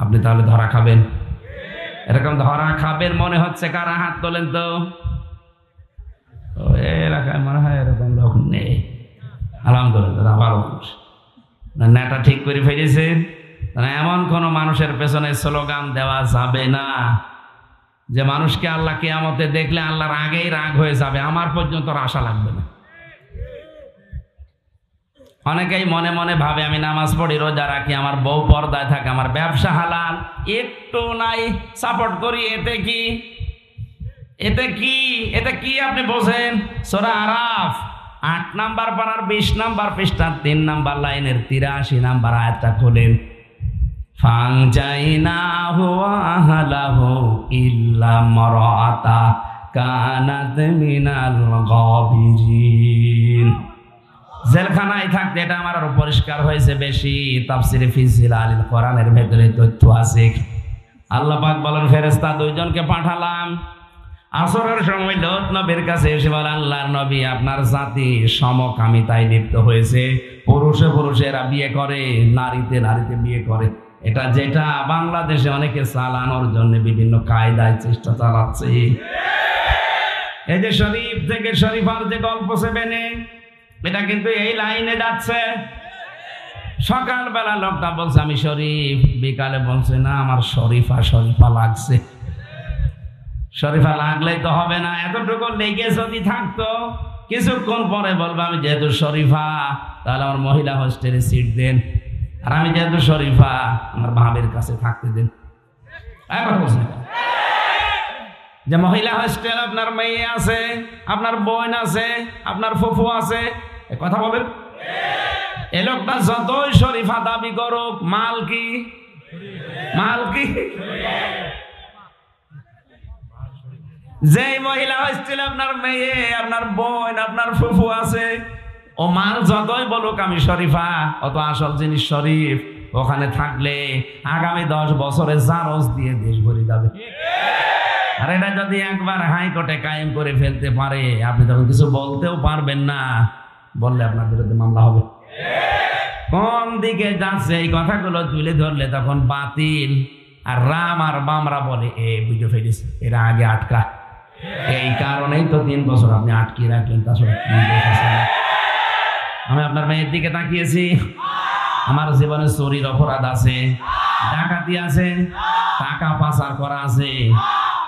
Speaker 1: আপনি তাহলে ধরা খাবেন। এরকম ধরা খাবের মনে হচ্ছে? কারা হাত তোলেন তো? এলাকায় মনে হয় এরকম লোক নেই। আলহামদুলিল্লাহ, ভালো মানুষ। নেটা ঠিক করে ফেলেছে। এমন কোন মানুষের পেছনে স্লোগান দেওয়া যাবে না যে মানুষকে আল্লাহ কিয়ামতে দেখলে আল্লাহর আগেই রাগ হয়ে যাবে, আমার পর্যন্ত আশা লাগবে না। অনেকেই মনে মনে ভাবে আমি নামাজ পড়ি, রোজা রাখি, আমার বউ পর্দায় থাকে, আমার ব্যবসা হালাল, একটু নাই সাপোর্ট করি, এতে কি? এতে কি? এতে কি আপনি বোঝেন? সূরা আরাফ 8 নাম্বার পারার 20 নাম্বার পৃষ্ঠার 3 নাম্বার লাইনের 83 নাম্বার আয়াতটা খোলেন। ফাংজাইনাহু ওয়া আহলাহু ইল্লা মারআতা কানাত মিনাল গাবিরিন। জেলখানায় থাকতে, এটা আমার আরো পরিষ্কার হয়েছে বেশি। তাফসিরে ফি জিলালিল কোরআনের ভেতরে তথ্য আছে। আল্লাহ পাক বলেন, ফেরেশতা 2 জনকে পাঠালাম। আসরের সময় লূত নবীর কাছে এসে বলে, আল্লাহর নবী, আপনার জাতি সমকামিতায় লিপ্ত হয়েছে। পুরুষে পুরুষেরা বিয়ে করে, নারীতে নারীতে বিয়ে করে। এটা যেটা বাংলাদেশে অনেকে চালানোর জন্য বিভিন্ন কায়দায় চেষ্টা চালাচ্ছে। এই যে শরীফ থেকে শরীফার যে গল্প সেবেনে, এটা কিন্তু এই লাইনে যাচ্ছে। সকালবেলা লোকটা বলছে আমি শরীফ, বিকালে বলছে না আমার শরীফা শরীফা লাগছে। শরীফা লাগলেই তো হবে না, এতটুকু লেগে যদি থাকতো কিছুক্ষণ পরে বলবো আমি যেহেতু শরীফা তাহলে আমার মহিলা হোস্টেলে সিট দেন, আর আমি যেহেতু শরীফা আমার ভাবের কাছে থাকতে দেন। যে মহিলা হোস্টেল আপনার মেয়ে আছে, আপনার বোন আছে, আপনার ফুফু আছে, কথা বলেন। এ লোকটা যতই শরীফা দাবি করুক, মাল কি? মাল কি? যে মহিলা হোস্টেলে আপনার মেয়ে, আপনার বোন, আপনার ফুফু আছে, ও মাল যতই বলুক আমি শরীফা, অত আসল জিনিস শরীফ। ওখানে থাকলে আগামী 10 বছরে জারজ দিয়ে দেশ ভরে যাবে। আর এটা যদি একবার হাইকোর্টে কায়েম করে ফেলতে পারে, আপনি তখন কিছু বলতেও পারবেন না, বললে আপনার বিরুদ্ধে মামলা হবে। কোন দিকে যাচ্ছে এই কথাগুলো তুলে ধরলে তখন বাতিল আর রাম আর বামরা বলে এ বুঝে ফেলিস, এরা আগে আটকা। এই কারণেই তো 3 বছর আপনি আটকে রাখলেন। তাছাড়া আমি আপনার মেয়ের দিকে তাকিয়েছি, আমার জীবনে চুরির অপরাধ আছে, ডাকাতি আছে, টাকা পাচার করা আছে।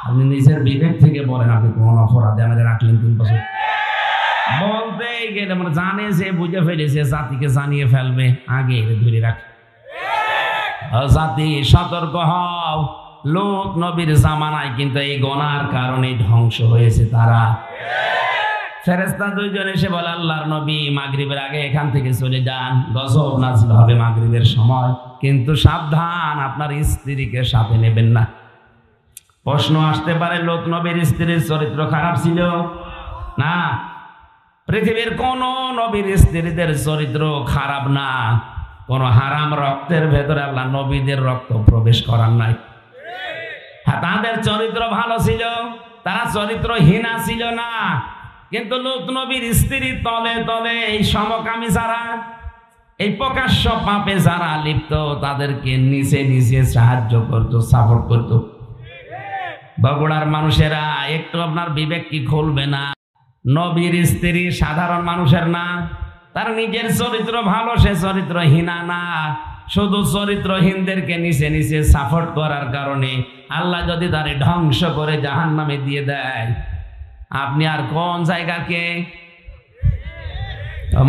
Speaker 1: আপনি নিজের বিবেক থেকে বলেন আপনি কোন অপরাধে আমাদের রাখলেন 3 বছর? বলতে গেলে মানে জানে যে বুঝে ফেলেছে, জাতিকে জানিয়ে ফেলবে, আগে ধরে রাখে। জাতি সতর্ক হও, লূত নবীর জামানায় কিন্তু এই গুনার কারণে ধ্বংস হয়েছে তারা। ফেরেশতা 2 জন এসে বলে, আল্লাহর নবী মাগরিবের আগে এখান থেকে চলে যান, গজব নাযিল হবে মাগরিবের সময়, কিন্তু সাবধান আপনার স্ত্রীকে সাথে নেবেন না। প্রশ্ন আসতে পারে, লূত নবীর স্ত্রীর চরিত্র খারাপ ছিল? না, পৃথিবীর কোন নবীর স্ত্রীদের চরিত্র খারাপ না। কোন হারাম রক্তের ভেতরে আল্লাহ নবীদের রক্ত প্রবেশ করার নাই। হ্যাঁ, তাদের চরিত্র ভালো ছিল, তারা চরিত্রহীনা ছিল না। কিন্তু লূত নবীর স্ত্রী তলে তলে এই সমকামী যারা, এই প্রকাশ্য পাপে যারা লিপ্ত, তাদেরকে নিচে নিচে সাহায্য করতো, সাপোর্ট করতো। বগুড়ার মানুষেরা একটু আপনার বিবেক কি খুলবে না? নবীর স্ত্রী সাধারণ মানুষের না, তার নিজের চরিত্র ভালো, সে চরিত্রহীনা না। শুধু চরিত্রহীনদেরকে নিচে নিচে সাপোর্ট করার কারণে আল্লাহ যদি তারে ধ্বংস করে জাহান্নামে দিয়ে দেয়, আপনি আর কোন জায়গাকে?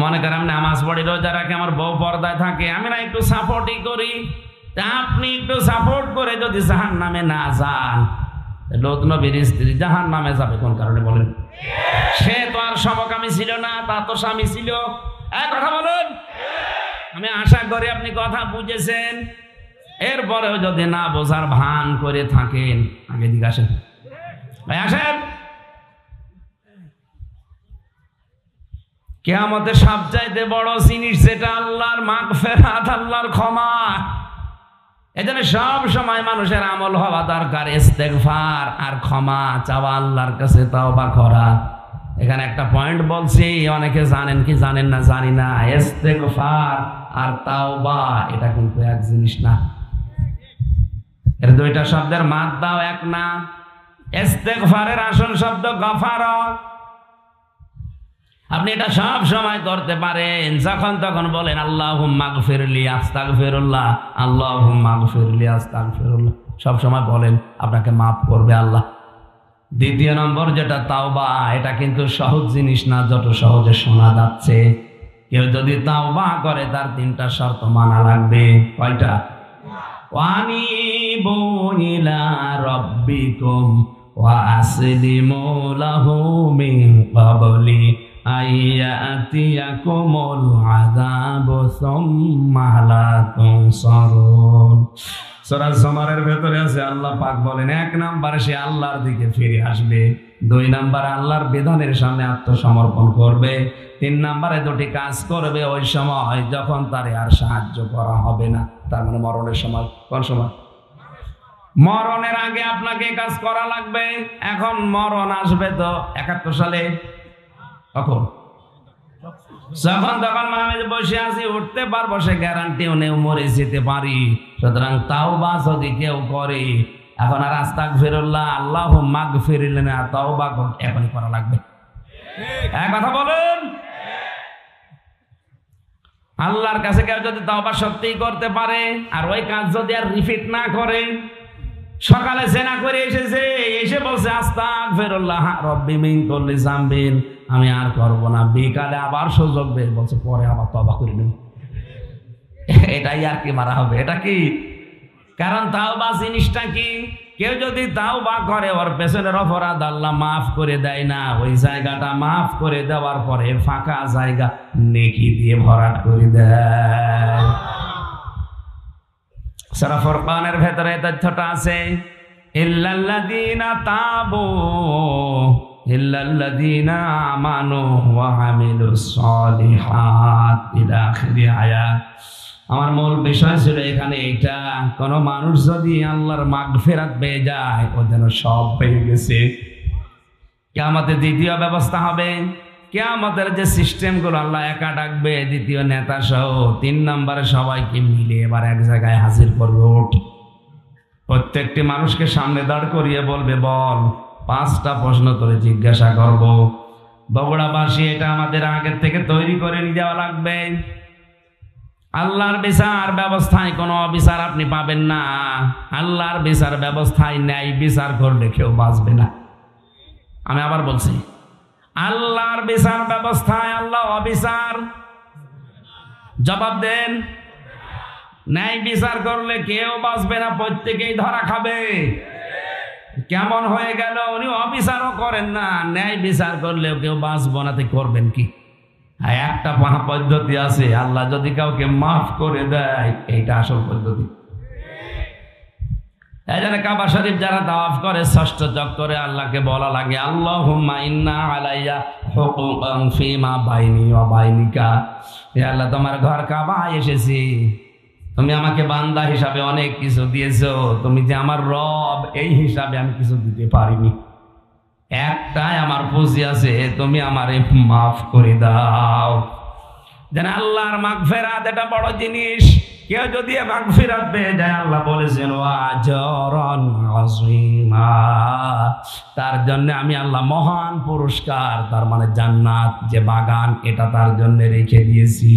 Speaker 1: মনে করেন আমি নামাজ পড়ি, রোজা রাখি, আমার বউ পর্দায় থাকে, আমি না একটু সাপোর্টই করি। আপনি একটু সাপোর্ট করে যদি জাহান্নামে না যান, লূত নবীর স্ত্রী জাহান্নামে যাবে কোন কারণে বলেন? সে তো আর সমকামী ছিল না, তার তো স্বামী ছিল। কথা বলুন। আমি আশা করি আপনি কথা বুঝেছেন। এরপরেও যদি না বোঝার ভান করে থাকেন, আগে দিকে আসেন, ভাই আসেন। কিয়ামতের সবচাইতে বড় জিনিস যেটা আল্লাহর মাগফিরাত, আল্লাহর ক্ষমা। এজন্য সব সময় মানুষের আমল হওয়া দরকার ইস্তেগফার আর ক্ষমা চাওয়া, আল্লাহর কাছে তওবা করা। এখানে একটা পয়েন্ট বলছি, অনেকে জানেন কি জানেন না জানি না, ইস্তেগফার আর তাওবা এটা কিন্তু এক জিনিস না। এর দুইটা শব্দের মাদ্দাও এক না। ইস্তেগফারের আসল শব্দ গফারা। আপনি এটা সব সময় করতে পারেন, যখন তখন বলেন আল্লাহুম্মা গফিরলি আস্তাগফিরুল্লাহ, আল্লাহুম্মা গফিরলি আস্তাগফিরুল্লাহ, সব সময় বলেন, আপনাকে মাফ করবে আল্লাহ। দ্বিতীয় নম্বর যেটা তাওবা, এটা কিন্তু সহজ জিনিস না যত সহজে শোনা যাচ্ছে। কেউ যদি তাওবা করে তার তিনটা শর্ত মানা লাগবে। কয়টা? ওয়ানিবু ইলা রাব্বিকুম ওয়া আসলিমু লাহু মিন ক্বাবলি আইয়াতিয়াকুমুল আযাবু সুম্মা লা তুনসারুন। সূরা জুমারের ভেতরে আছে আল্লাহ পাক বলেন, এক নাম্বারে সে আল্লাহর দিকে ফিরে আসবে, দুই নাম্বারে আল্লাহর বিধানের সামনে আত্মসমর্পণ করবে, তিন নাম্বারে দুটি কাজ করবে ওই সময় যখন তারে আর সাহায্য করা হবে না। তার মানে মরণের সময়। কোন সময়? মরণের আগে আপনাকে কাজ করা লাগবে। এখন মরণ আসবে তো 71 সালে, কখন? যখন তখন আমি বসে আছি, উঠতে পারবো সে গ্যারান্টিও নেই, মরে যেতে পারি। সুতরাং তাওবা যদি কেউ করে, এখন আর আস্তাগফিরুল্লাহ আল্লাহুম্মা গফিরলি না, তাওবা এখনই করা লাগবে। এক কথা বলেন। আল্লাহর কাছে কেউ যদি তাওবা সত্যিই করতে পারে আর ওই কাজ যদি আর রিপিট না করে, সকালে জেনা করে এসেছে, এসে বলছে আস্তাগফিরুল্লাহ রব্বি মিন কুল্লি যামবিন, আমি আর করব না, বিকালে আবার সুযোগ বের বলছে পরে আবার তওবা করে নেব, এটাই আর কি মারা হবে? এটা কি? কারণ তাওবা জিনিসটা কি? কেউ যদি তাওবা করে ওর পেছনের অপরাধ আল্লাহ মাফ করে দেয় না, ওই জায়গাটা মাফ করে দেওয়ার পরে ফাঁকা জায়গা নেকি দিয়ে ভরাট করে দেয়। সূরা ফুরকানের ভেতরে তথ্যটা আছে, ইল্লাল্লাযীনা তাবু ইল্লাল্লাযীনা আমানু ওয়া আমিলুস সালিহাত ইলা আখিরি আয়াত। আমার মূল বিষয় ছিল এখানে এইটা, কোন মানুষ যদি আল্লাহর মাগফিরাত পেয়ে যায় ও যেন সব পেয়ে গেছে। কিয়ামতের দ্বিতীয় ব্যবস্থা হবে, কিয়ামতের যে সিস্টেমগুলো আল্লাহ একা ডাকবে, দ্বিতীয় নেতা সহ 3 নম্বরে সবাইকে মিলে এবার এক জায়গায় হাজির করবে। ওঠ, প্রত্যেকটি মানুষকে সামনে দাঁড় করিয়ে বলবে, বল 5টা প্রশ্ন তোরে জিজ্ঞাসা করব। বগুড়াবাসী এটা আমাদের আগের থেকে তৈরি করে নিয়ে যাওয়া লাগবে। আল্লাহর বিচার ব্যবস্থায় কোনো অবিচার আপনি পাবেন না। আল্লাহর বিচার ব্যবস্থায় ন্যায় বিচার করলে কেউ বাঁচবে না। আমি আবার বলছি, আল্লাহর বিচার ব্যবস্থায় আল্লাহ অবিচার, জবাব দেন, ন্যায় বিচার করলে কেউ বাঁচবে না, প্রত্যেকেই ধরা খাবে। কেমন হয়ে গেল? উনি অবিচারও করেন না, ন্যায় বিচার করলেও কেউ বাঁচবো না, তাই করবেন কি? একটা পদ্ধতি আছে, আল্লাহ যদি কাউকে মাফ করে দেয়, এইটা আসল পদ্ধতি। এই জন্য কাবা শরীফ যারা তাওয়াফ করে 6ষ্ঠ চক্করে আল্লাহকে বলা লাগে, আল্লাহুম্মা ইন্না আলাইয়া হুকুকান ফিমা বাইনি ওয়া বাইনিকা। হে আল্লাহ, তোমার ঘর কাবায় এসেছি, তুমি আমাকে বান্দা হিসাবে অনেক কিছু দিয়েছো, তুমি যে আমার রব এই হিসাবে আমি কিছু দিতে পারিনি। একটাই আমার পুঁজি আছে, তুমি আমারে মাফ করে দাও। যেন আল্লাহর মাগফিরাত এটা বড় জিনিস। কেউ যদি মাগফিরাত পেয়ে যায়, আল্লাহ বলেছেন ওয়াজরান আযীমা, তার জন্য আমি আল্লাহ মহান পুরস্কার, তার মানে জান্নাত যে বাগান, এটা তার জন্য রেখে দিয়েছি।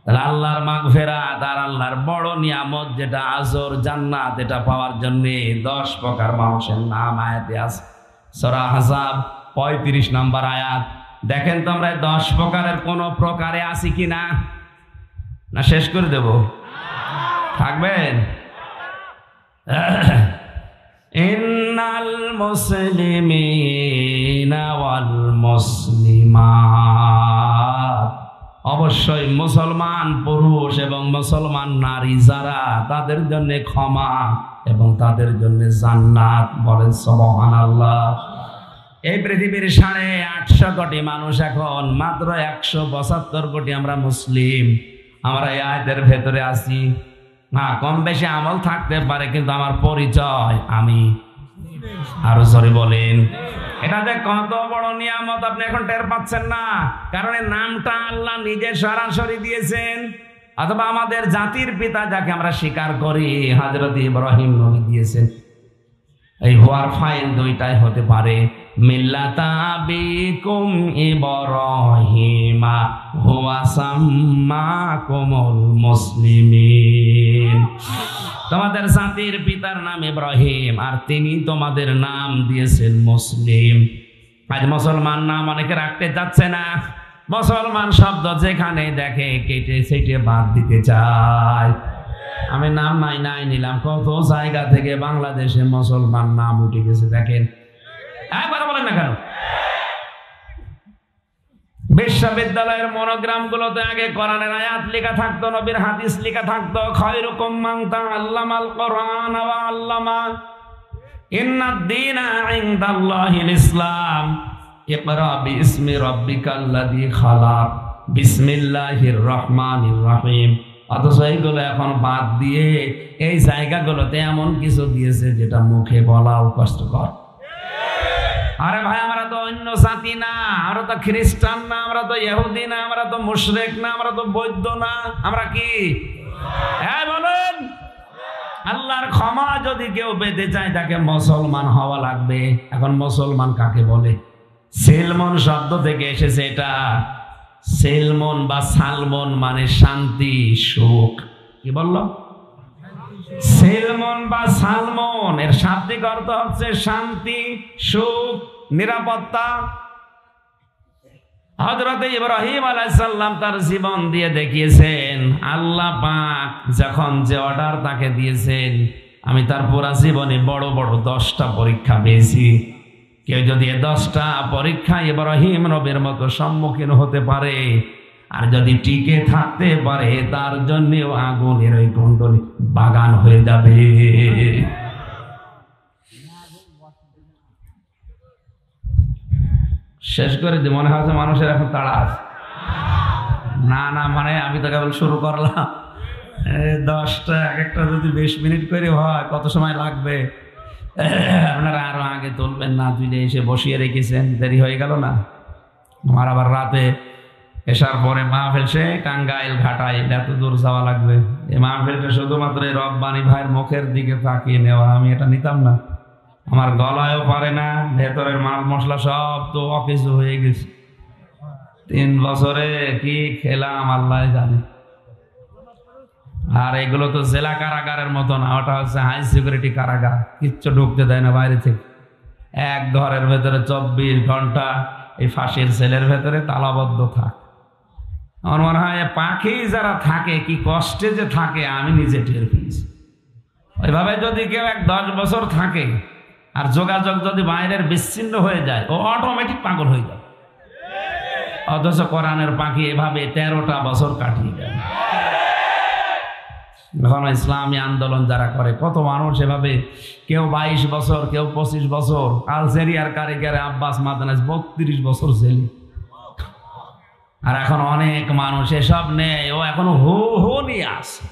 Speaker 1: তাহলে আল্লাহর মাগফিরাত আর আল্লাহর বড় নিয়ামত যেটা আজর জান্নাত, এটা পাওয়ার জন্য 10 প্রকার মানুষের নাম আয়াতে আছে। সূরা আহজাব 35 নম্বর আয়াত। দেখেন তো আমরা 10 প্রকারের কোন প্রকারে আছি কিনা, না শেষ করে দেব? থাকবেন? ইন্নাল মুসলিমিনা ওয়াল মুসলিমাত, অবশ্যই মুসলমান পুরুষ এবং মুসলমান নারী যারা, তাদের জন্য ক্ষমা এবং তাদের জন্য জান্নাত। বলেন সুবহানাল্লাহ। এই পৃথিবীর 850 কোটি মানুষ, এখন মাত্র 172 কোটি আমরা মুসলিম। আমরা এই আয়াতের ভেতরে আছি। হ্যাঁ, কম বেশি আমল থাকতে পারে, কিন্তু আমার পরিচয় আমি। আরো জোরে বলেন। এটা যে কত বড় নিয়ামত আপনি এখন টের পাচ্ছেন না, কারণ এই নামটা আল্লাহ নিজে সরাসরি দিয়েছেন। অথবা আমাদের জাতির পিতা যাকে আমরা স্বীকার করি হযরত ইব্রাহিম নবী দিয়েছেন, এই হওয়ার ফাইল দুইটাই হতে পারে। মিল্লাতা আবিকুম ইব্রাহিমা হুয়া সাম্মাকুমুল মুসলিমিন। তোমাদের জাতির পিতার নাম ইব্রাহিম আর তিনি তোমাদের নাম দিয়েছেন মুসলিম। আজ মুসলমান নাম অনেকে রাখতে চাচ্ছে না। মুসলমান শব্দ যেখানে দেখে কেটে সেটে বাদ দিতে চায়। আমি নাম নাই নিলাম, কত জায়গা থেকে বাংলাদেশে মুসলমান নাম উঠে গেছে দেখেন। কথা বলেন না কেন? বিশ্ববিদ্যালয়ের মনোগ্রাম গুলোতে আগে কোরআনের আয়াত লেখা থাকতো, নবীর হাদিস লেখা থাকতো। খায়রুকুম মান তাআল্লামাল কুরআন ওয়া আল্লামা, ইন্নাদ দীনা ইনদাল্লাহিল ইসলাম, ইকরা বিইসমি রাব্বিকাল্লাযী খালাক, বিসমিল্লাহির রহমানির রহিম। অথচ এইগুলো এখন বাদ দিয়ে এই জায়গাগুলোতে এমন কিছু দিয়েছে যেটা মুখে বলাও কষ্টকর। আরে ভাই, আমরা তো অন্য জাতি না, আমরা তো খ্রিস্টান না, আমরা তো ইহুদি না, আমরা তো মুশরিক না, আমরা তো বৌদ্ধ না, আমরা কি? হ্যাঁ বলেন। আল্লাহর ক্ষমা যদি কেউ পেতে চায় তাকে মুসলমান হওয়া লাগবে। এখন মুসলমান কাকে বলে? সেলমন শব্দ থেকে এসেছে এটা। সেলমন বা সালমন মানে শান্তি সুখ। কি বললো? সেলমন বা সালমন এর শাব্দিক অর্থ হচ্ছে শান্তি সুখ নিরাপত্তা। হযরত ইব্রাহিম আলাইহিস সালাম তার জীবন দিয়ে দেখিয়েছেন আল্লাহ পাক যখন যে অর্ডার তাকে দিয়েছেন। আমি তার পুরা জীবনে বড় বড় 10টা পরীক্ষা পেয়েছি। কেউ যদি 10টা পরীক্ষা ইব্রাহিম নবীর মতো সম্মুখীন হতে পারে আর যদি টিকে থাকতে পারে, তার জন্যও আগুনের ওই কুণ্ডলী বাগান হয়ে যাবে। শেষ করে যে মনে হচ্ছে মানুষের এখন তাড়া আছে। না না, মানে আমি তো কেবল শুরু করলাম। 10টা এক একটা যদি 20 মিনিট করে হয় কত সময় লাগবে? আপনারা আরো আগে তুলবেন না, তুলে এসে বসিয়ে রেখেছেন, দেরি হয়ে গেল না? আমার আবার রাতে এসার পরে মাহফিল সে টাঙ্গাইল ঘাটাই এত দূর যাওয়া লাগবে। এই মাহফিলটা শুধুমাত্র রব্বানি ভাইয়ের মুখের দিকে তাকিয়ে নেওয়া, আমি এটা নিতাম না। আমার গলায়ও পারে না, ভেতরের মাল মশলা সব তো অকেজো হয়ে গেছে। 3 বছরে কি খেলাম আল্লাহ জানে। আর এগুলো তো জেলা কারাগারের মতো না, ওটা হচ্ছে হাই সিকিউরিটি কারাগার, কিচ্ছু ঢুকতে দেয় না বাইরে থেকে। এক ঘরের ভেতরে 24 ঘন্টা এই ফাঁসির সেলের ভেতরে তালাবদ্ধ থাক। আমার মনে হয় পাখি যারা থাকে কি কষ্টে যে থাকে আমি নিজে টের পেয়েছি। ওইভাবে যদি কেউ 10 বছর থাকে আর যোগাযোগ যদি বাইরের বিচ্ছিন্ন হয়ে যায়, ও অটোমেটিক পাগল হয়ে যায়। অথচ কোরআনের পাখি এভাবে 13টা বছর কাটিয়ে দেয়। এখন ইসলামী আন্দোলন যারা করে, কত মানুষ এভাবে, কেউ 22 বছর, কেউ 25 বছর। আলজেরিয়ার কারিগরে আব্বাস মাদানাস 32 বছর জেলে। আর এখন অনেক মানুষ এসব নেই, ও এখন হো হো নিয়ে আসে,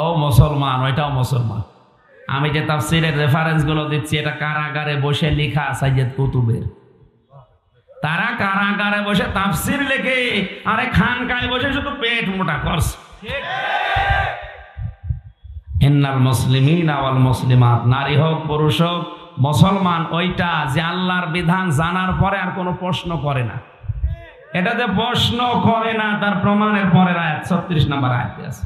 Speaker 1: ও মুসলমান, ওইটাও মুসলমান। আমি যে তাফসীরের রেফারেন্স গুলো দিচ্ছি, এটা কারাগারে বসে লেখা সাইয়েদ কুতুবের। তারা কারাগারে বসে তাফসীর লেখে, আরে খানকায় বসে শুধু পেট মোটা করছে। ইন্নাল মুসলিমিনা ওয়াল মুসলিমাত, নারী হোক পুরুষ হোক, মুসলমান ওইটা যে আল্লাহর বিধান জানার পরে আর কোনো প্রশ্ন করে না। এটাতে প্রশ্ন করে না, তার প্রমাণের পরের আয়াত 36 নম্বর আয়াতে আছে।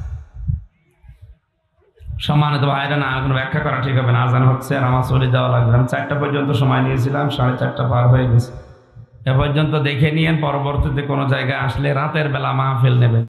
Speaker 1: সম্মানিত ভাইরা, না কোনো ব্যাখ্যা করা ঠিক হবে না, আজান হচ্ছে আর আমার চলে যাওয়া লাগবে। 4টা পর্যন্ত সময় নিয়েছিলাম, 4:30 পার হয়ে গেছে। এ পর্যন্ত দেখে নিয়েন, পরবর্তীতে কোনো জায়গায় আসলে রাতের বেলা মাহফিল নেবেন।